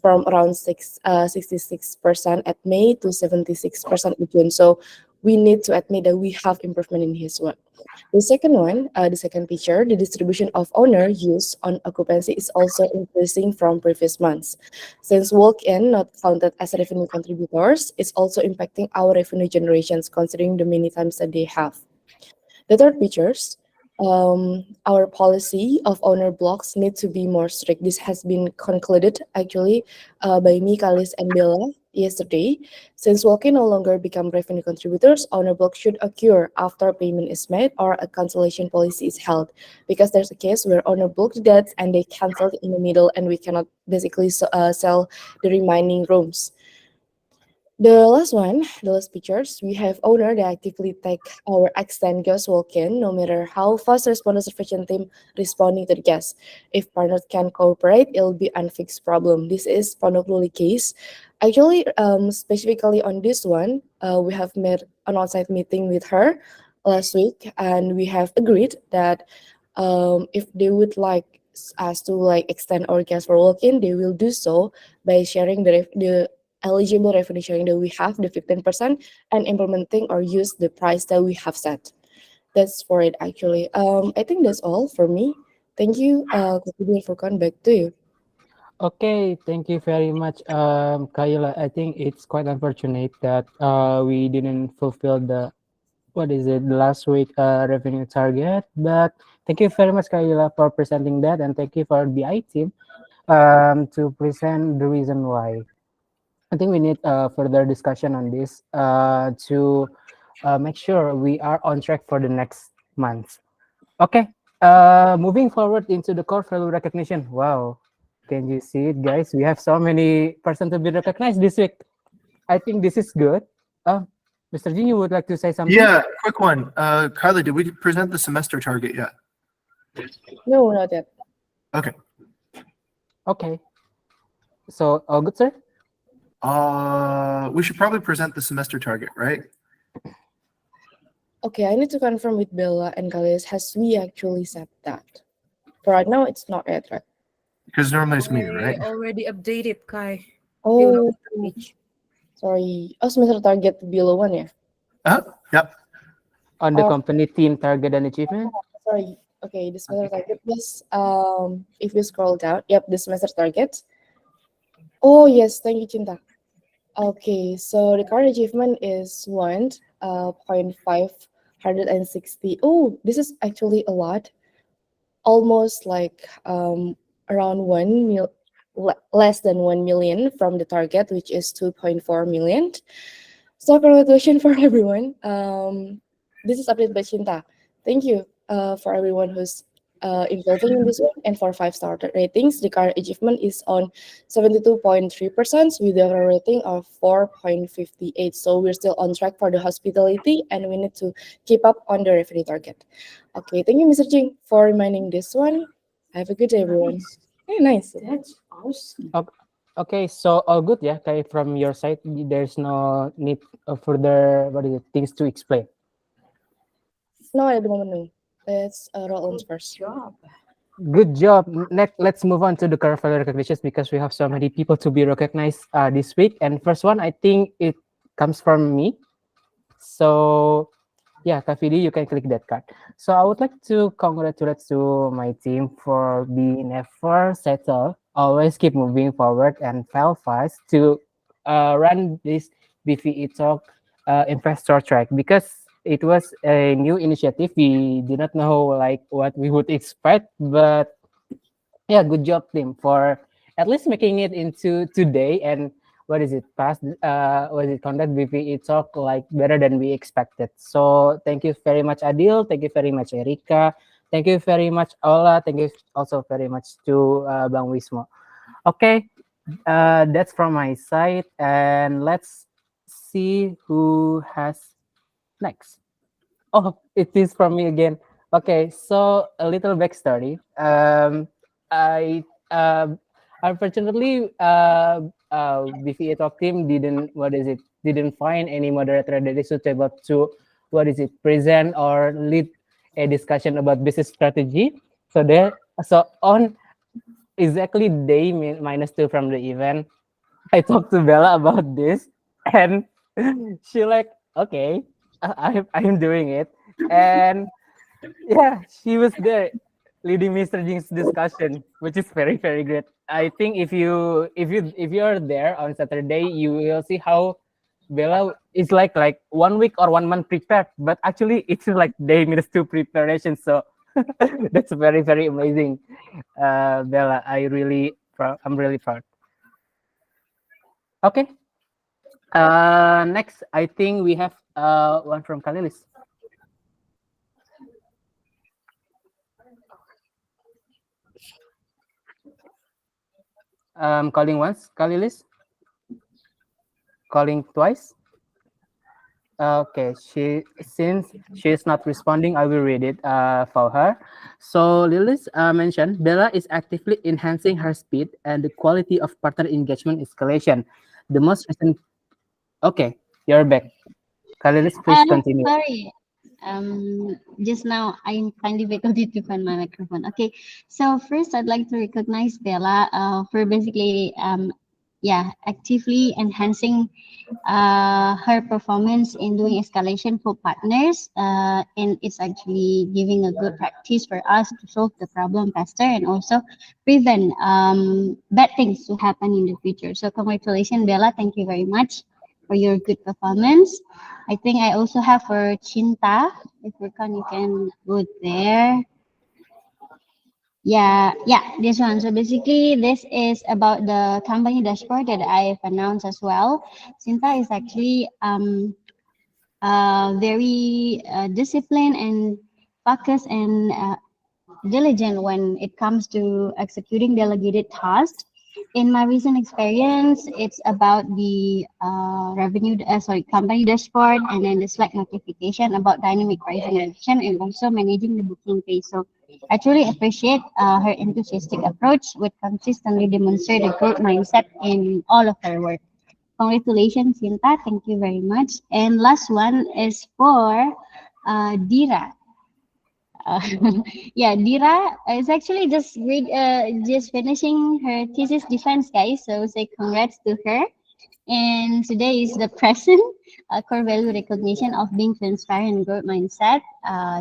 from around 66% at May to 76% in June. So we need to admit that we have improvement in his work. The second one, the second picture, the distribution of owner use on occupancy is also increasing from previous months. Since walk-in not counted as revenue contributors, it's also impacting our revenue generations considering the many times that they have. The third pictures, Our policy of owner blocks need to be more strict. This has been concluded actually by me, Kalis, and Bella yesterday. Since walk-in no longer become revenue contributors, owner blocks should occur after payment is made or a cancellation policy is held. Because there's a case where owner booked debts and they canceled in the middle, and we cannot basically sell the remaining rooms. The last one, the last pictures, we have owner that actively take our extend guest walk-in, no matter how fast respond reservation team responding to the guest. If partners can cooperate, it'll be unfixed problem. This is Pondok case. Actually, specifically on this one, we have made an on-site meeting with her last week, and we have agreed that if they would like us to like extend our guest for walk-in, they will do so by sharing the eligible revenue sharing that we have, the 15%, and implementing or use the price that we have set. That's for it actually. I think that's all for me. Thank you, Kofi Furkan, back to you. Okay, thank you very much, Kayla. I think it's quite unfortunate that we didn't fulfill the the last week revenue target. But thank you very much, Kayla, for presenting that, and thank you for the I team to present the reason why. I think we need further discussion on this to make sure we are on track for the next month. Okay, moving forward into the core value recognition. Wow, can you see it, guys? We have so many person to be recognized this week. I think this is good. Mr. Jin, you would like to say something? Yeah, quick one. Kylie, did we present the semester target yet? No, not yet. Okay. Okay. So, all good, sir? We should probably present the semester target, right? Okay, I need to confirm with Bella and Kalis. Has we actually set that? For right now, it's not yet, right? Because normally it's me, right? Already updated, Kai. Oh, sorry. Oh, semester target below one, yeah? Yep. On the company team target and achievement? Sorry. Okay, the semester target. Yes. If you scroll down, yep, the semester target. Oh yes, thank you, Cinta. Okay, so the current achievement is 1.560. Oh, this is actually a lot. Almost like around less than 1 million from the target, which is 2.4 million. So congratulations for everyone. This is updated by Cinta. Thank you for everyone who's involving in this one, and for 5-star ratings, the current achievement is on 72.3% with a rating of 4.58. So we're still on track for the hospitality, and we need to keep up on the revenue target. Okay, thank you, Mr. Jing, for reminding this one. Have a good day, everyone. Hey, nice. That's awesome. Okay, so all good, yeah. Okay, from your side, there's no need of further things to explain. No, at the moment, no. Let's roll on first. Good job. Next, let's move on to the current value recognitions because we have so many people to be recognized this week. And first one, I think it comes from me. So yeah, Kafidi, you can click that card. So I would like to congratulate to my team for being never settle, always keep moving forward and fail fast to run this BVE Talk investor track because it was a new initiative. We did not know like what we would expect, but yeah, good job team for at least making it into today. And what is it past? Was it conduct BVE Talk like better than we expected? So thank you very much, Adil. Thank you very much, Erika. Thank you very much, Ola. Thank you also very much to Bang Wismo. Okay, that's from my side, and let's see who has next. Oh, it is from me again. Okay, so a little backstory. I unfortunately BVA Talk team didn't find any moderator that is suitable to present or lead a discussion about business strategy. So on exactly day -2 from the event, I talked to Bella about this, and she like, okay, I'm doing it, and yeah, she was there leading Mr. Jing's discussion, which is very very great. I think if you're there on Saturday, you will see how Bella is like 1 week or 1 month prepared, but actually it's like day -2 preparation. So That's very, very amazing, Bella. I'm really proud. Okay. Next, I think we have one from Kalilis. Calling once, Kalilis. Calling twice. Okay, since she is not responding, I will read it for her. So Lilis mentioned Bella is actively enhancing her speed and the quality of partner engagement escalation. The most recent. Okay, you're back. Kalilis, please continue. Sorry. Just now I find difficulty to find my microphone. Okay, so first I'd like to recognize Bella for basically actively enhancing her performance in doing escalation for partners, and it's actually giving a good practice for us to solve the problem faster and also prevent bad things to happen in the future. So congratulations, Bella. Thank you very much for your good performance. I think I also have for Cinta. If you can go there. Yeah, this one. So basically, this is about the company dashboard that I've announced as well. Cinta is actually very disciplined and focused and diligent when it comes to executing delegated tasks. In my recent experience, it's about the company dashboard, and then the Slack notification about dynamic pricing action, and also managing the booking page. So I truly appreciate her enthusiastic approach, which consistently demonstrate a growth mindset in all of her work. Congratulations, Sinta. Thank you very much. And last one is for Dira. Uh, yeah, Dira is actually just finishing her thesis defense, guys. So say congrats to her. And today is the present core value recognition of being transparent and growth mindset.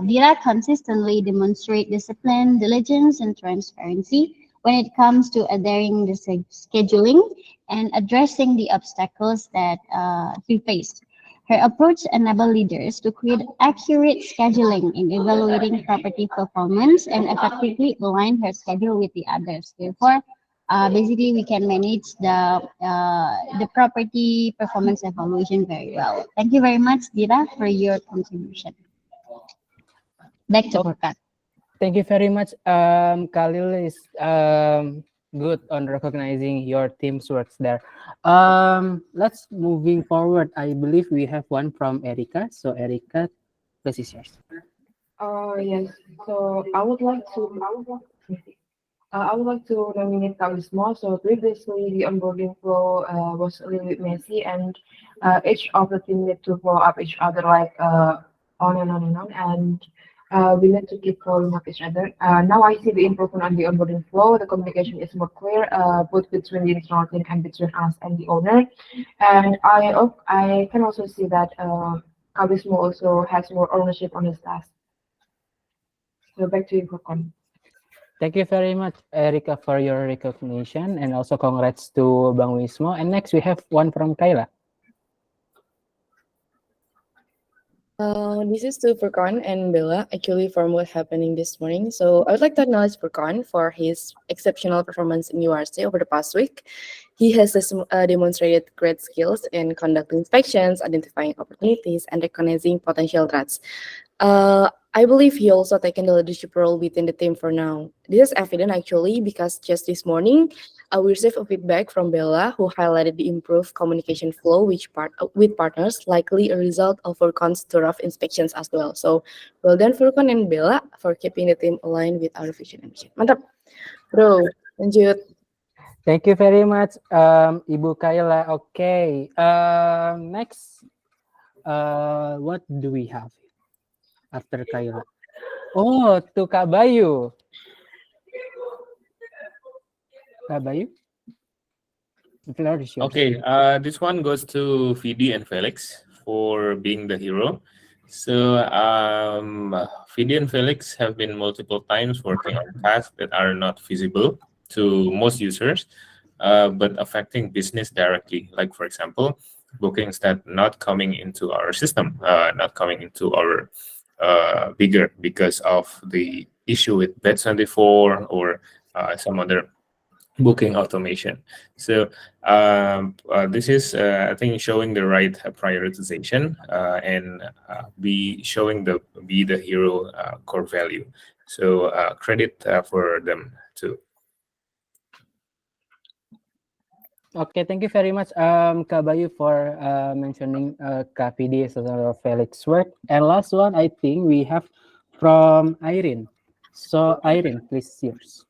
Dira consistently demonstrate discipline, diligence, and transparency when it comes to adhering the scheduling and addressing the obstacles that we faced. Her approach enables leaders to create accurate scheduling in evaluating property performance and effectively align her schedule with the others. Therefore, basically, we can manage the property performance evaluation very well. Thank you very much, Dira, for your contribution. Back to Furkan. Thank you very much. Khalil is good on recognizing your team's works there. Let's moving forward. I believe we have one from Erica. So Erica, please is yours. Yes. So I would like to nominate Kalismo. So previously the onboarding flow was a little bit messy, and each of the team need to follow up each other like on and on and on, and we need to keep following up each other. Now I see the improvement on the onboarding flow. The communication is more clear, both between the internal team and between us and the owner. And I can also see that Kalismo also has more ownership on his task. So back to you, Furkan. Thank you very much, Erica, for your recognition, and also congrats to Bang Wismo. And next we have one from Kayla. This is to Furkan and Bella, actually from what happening this morning. So I would like to acknowledge Furkan for his exceptional performance in URC over the past week. He has demonstrated great skills in conducting inspections, identifying opportunities, and recognizing potential threats. I believe he also taken the leadership role within the team for now. This is evident actually because just this morning, we received a feedback from Bella who highlighted the improved communication flow with partners, likely a result of Furkan's thorough inspections as well. So well done Furkan and Bella for keeping the team aligned with our vision and mission. Mantap. Bro, lanjut. Thank you very much, Ibu Kayla. Okay, next, what do we have after Kayla? Oh, to Kak Bayu. Kak Bayu? The floor is yours. Okay, this one goes to Vidi and Felix for being the hero. So Vidi and Felix have been multiple times working on tasks that are not visible to most users, but affecting business directly. Like for example, bookings that not coming into our system, not coming into our bigger because of the issue with Bet24 or some other booking automation. So this is, I think, showing the right prioritization and be the hero core value. So credit for them too. Okay, thank you very much, Kak Bayu, for mentioning Kak PD as a Felix work. And last one, I think we have from Irene. So Irene, please yours.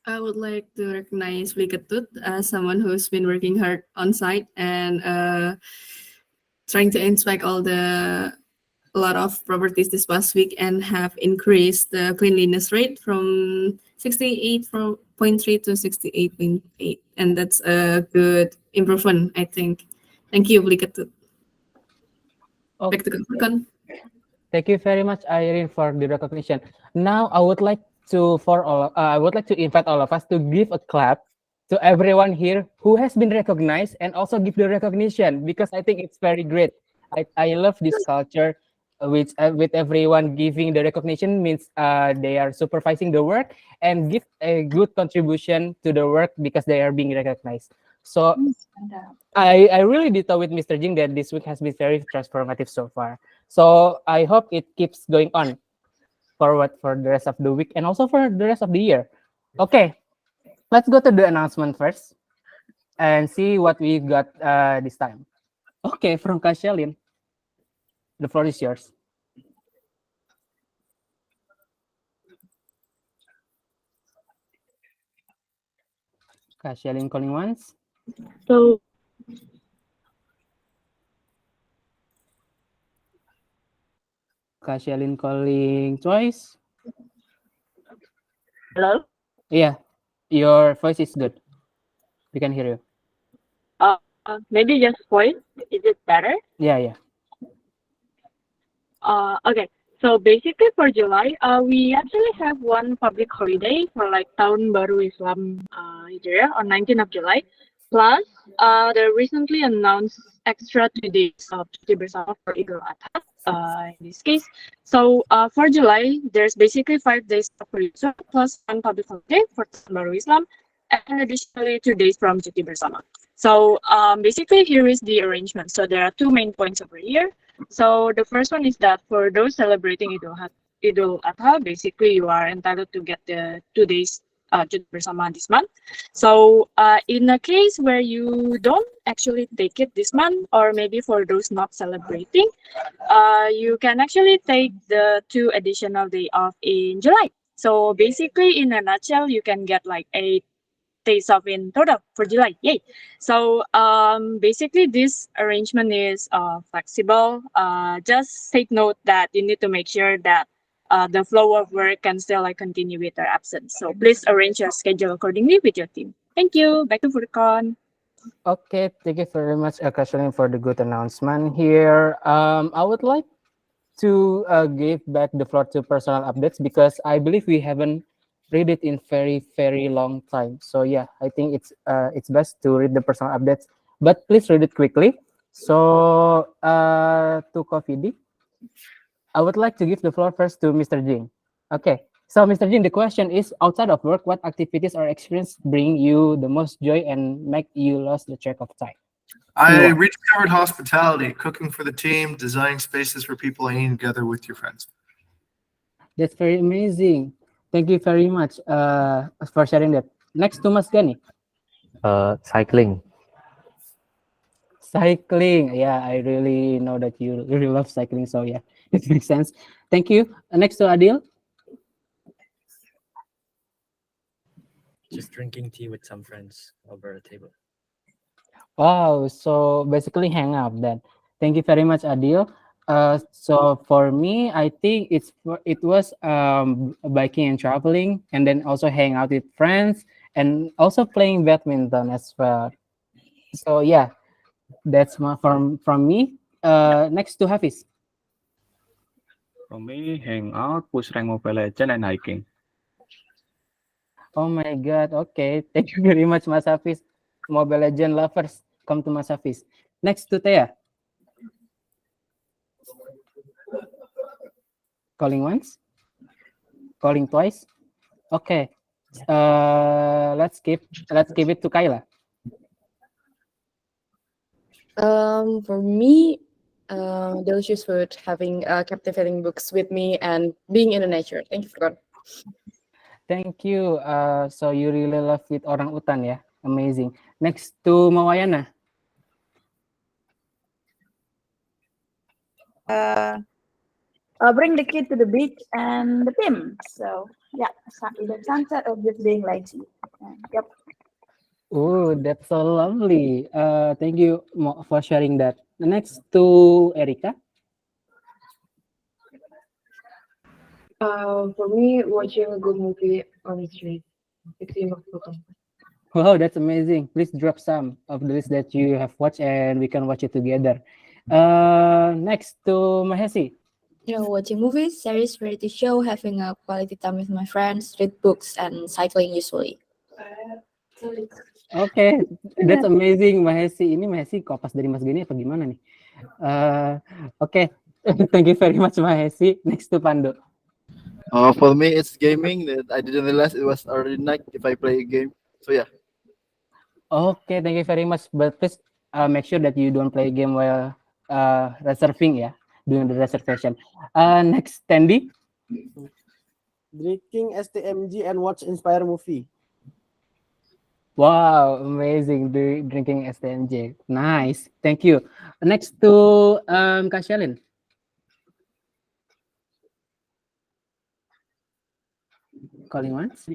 I would like to recognize Bliketut as someone who's been working hard on site and trying to inspect a lot of properties this past week and have increased the cleanliness rate from 68.3 to 68.8. And that's a good improvement, I think. Thank you, Bliketut. Back to Furkan. Thank you very much, Irene, for the recognition. Now, I would like to invite all of us to give a clap to everyone here who has been recognized and also give the recognition, because I think it's very great. I love this culture, which with everyone giving the recognition means they are supervising the work and give a good contribution to the work because they are being recognized. So I really did talk with Mr. Jing that this week has been very transformative so far. So I hope it keeps going on forward for the rest of the week and also for the rest of the year. Okay, let's go to the announcement first and see what we got this time. Okay, from Kashelin, the floor is yours. Kashelin calling once. So Kashelin calling twice. hello. Yeah, your voice is good. We can hear you. Maybe just voice. Is it better? Yeah. Okay. So basically for July, we actually have one public holiday for like Tahun Baru Islam Hijriah on 19th of July. Plus, the recently announced extra 2 days of cuti bersama for Idul Adha. In this case, so for July, there's basically 5 days of leisure plus one public holiday for Tahun Baru Islam, and additionally 2 days from cuti bersama. So basically, here is the arrangement. So there are two main points over here. So the first one is that for those celebrating Idul Adha, basically you are entitled to get the 2 days cuti bersama this month. So in a case where you don't actually take it this month, or maybe for those not celebrating, you can actually take the 2 additional day off in July. So basically, in a nutshell, you can get like 8 days off in total for July. Yay! So basically, this arrangement is flexible. Just take note that you need to make sure that the flow of work can still like continue with your absence. So please arrange your schedule accordingly with your team. Thank you. Back to Furkan. Okay, thank you very much, Kashelin, for the good announcement here. I would like to give back the floor to personal updates because I believe we haven't read it in very long time. So yeah, I think it's best to read the personal updates, but please read it quickly. So to Kofidi, I would like to give the floor first to Mr. Jing. Okay, so Mr. Jing, the question is, outside of work, what activities or experience bring you the most joy and make you lose the track of time? I rediscovered hospitality, cooking for the team, designing spaces for people, and eating together with your friends. That's very amazing. Thank you very much for sharing that. Next to Mas Gani. Cycling. Cycling. Yeah, I really know that you really love cycling. So yeah, it makes sense. Thank you. Next to Adil. Just drinking tea with some friends over a table. Wow. So basically hang out then. Thank you very much, Adil. So for me, I think it was biking and traveling, and then also hang out with friends, and also playing badminton as well. So yeah, that's from me. Next to Hafiz. For me, hang out, push rank Mobile Legend, and hiking. Oh my God. Okay. Thank you very much, Mas Hafiz. Mobile Legend lovers, come to Mas Hafiz. Next to Thea. Calling once. Calling twice. Okay. Let's give it to Kyla. For me, delicious food, having captivating books with me, and being in the nature. Thank you, Furkan. Thank you. So you really love with orang utan ya. Amazing. Next to Mawayana. Bring the kid to the beach and the team. So yeah, either sunset or just being lazy. Yep. Oh, that's so lovely. Thank you for sharing that. Next to Erika. For me, watching a good movie on the street. It's enough for comfort. Wow, that's amazing. Please drop some of the list that you have watched and we can watch it together. Next to Mahesi. Watching movies, series, variety show, having a quality time with my friends, read books, and cycling usually. Okay, that's amazing, Mahesi. Ini Mahesi kopas dari Mas Gani apa gimana nih? Okay, thank you very much, Mahesi. Next to Pando. For me, it's gaming. That I didn't realize it was already night if I play a game. So yeah. Okay, thank you very much. But please make sure that you don't play a game while reserving ya, doing the reservation. Next, Tandy. Drinking STMG and watch Inspire movie. Wow, amazing. Drinking STMJ. Nice. Thank you. Next to Kak Shalin. Calling once.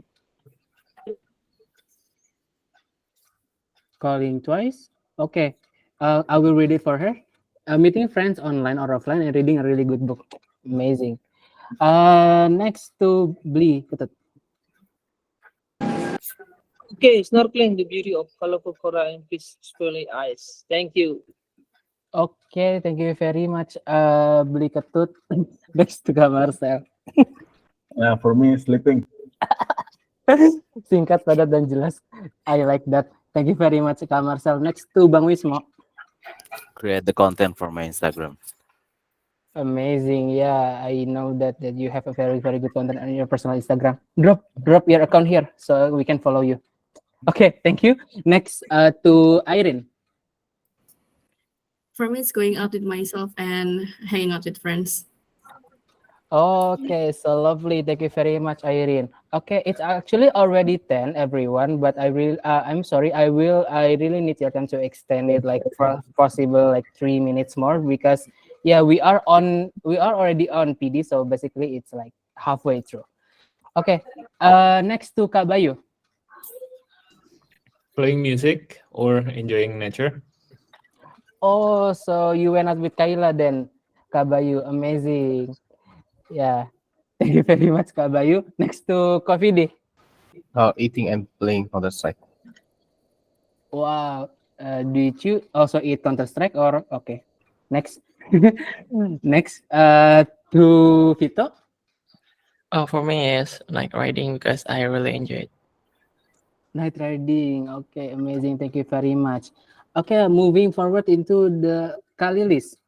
Calling twice. Okay. I will read it for her. Meeting friends online or offline and reading a really good book. Amazing. Next to Bli. Okay, snorkeling, the beauty of colorful coral and peacefully eyes. Thank you. Okay, thank you very much. Beli Ketut. Next to Kak Marcel. For me, sleeping. Singkat, padat, dan jelas. I like that. Thank you very much, Kak Marcel. Next to Bang Wismo. Create the content for my Instagram. Amazing. Yeah, I know that you have a very, very good content on your personal Instagram. Drop your account here so we can follow you. Okay, thank you. Next to Irene. For me, it's going out with myself and hanging out with friends. Okay, so lovely. Thank you very much, Irene. Okay, it's actually already 10, everyone. But I'm sorry. I really need your time to extend it, like possible, like 3 minutes more, because yeah, we are already on PD. So basically, it's like halfway through. Okay. Next to Kak Bayu. Playing music or enjoying nature. Oh, so you went out with Kayla then, Kak Bayu. Amazing. Yeah, thank you very much, Kak Bayu. Next to Coffee Day. Eating and playing Counter Strike. Wow. Did you also eat Counter Strike or okay? Next. Next. To Vito. For me, it's night riding because I really enjoy it. Night riding. Okay, amazing. Thank you very much. Okay, moving forward into the Kalilis.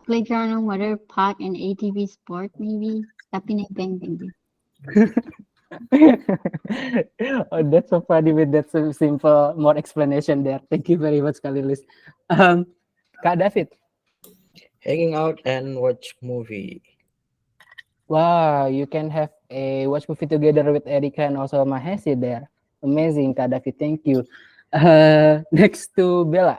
Playground, water park, and ATV sport maybe. Tapi nebeng, thank you. Oh, that's so funny with that simple more explanation there. Thank you very much, Kalilis. Kak David. Hanging out and watch movie. Wow, you can have a watch movie together with Erika and also Mahesi there. Amazing, Kak David. Thank you. Next to Bella.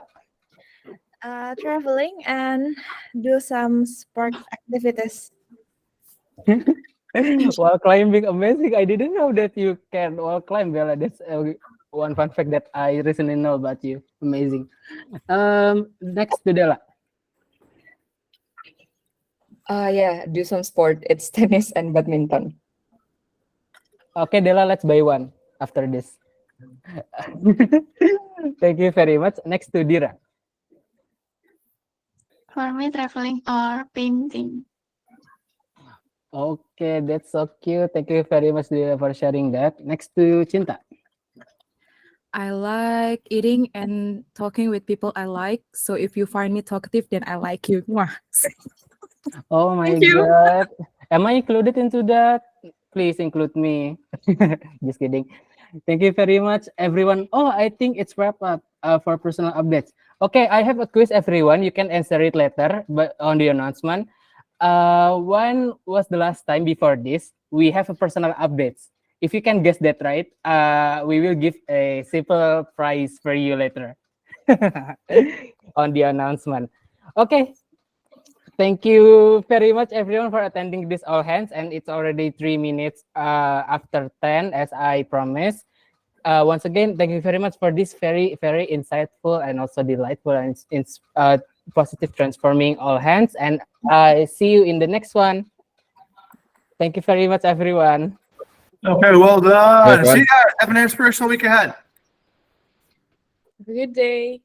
Traveling and do some sport activities. While climbing, amazing. I didn't know that you can wall climb, Bella. That's one fun fact that I recently know about you. Amazing. Next to Della. Yeah, do some sport. It's tennis and badminton. Okay, Della, let's buy one after this. Thank you very much. Next to Dira. For me, traveling or painting. Okay, that's so cute. Thank you very much, Dira, for sharing that. Next to Cinta. I like eating and talking with people I like. So if you find me talkative, then I like you. Mwah. Oh my Thank you. God. Am I included into that? Please include me. Just kidding. Thank you very much, everyone. Oh, I think it's wrap up for personal updates. Okay, I have a quiz, everyone. You can answer it later, but on the announcement. When was the last time before this we have a personal updates? If you can guess that right, we will give a simple prize for you later on the announcement. Okay, thank you very much, everyone, for attending this all hands. And it's already 3 minutes after 10, as I promised. Once again, thank you very much for this very, very insightful and also delightful and positive transforming all hands. And I see you in the next one. Thank you very much, everyone. Okay, well done. Everyone. See you guys. Have an inspirational week ahead. Have a good day.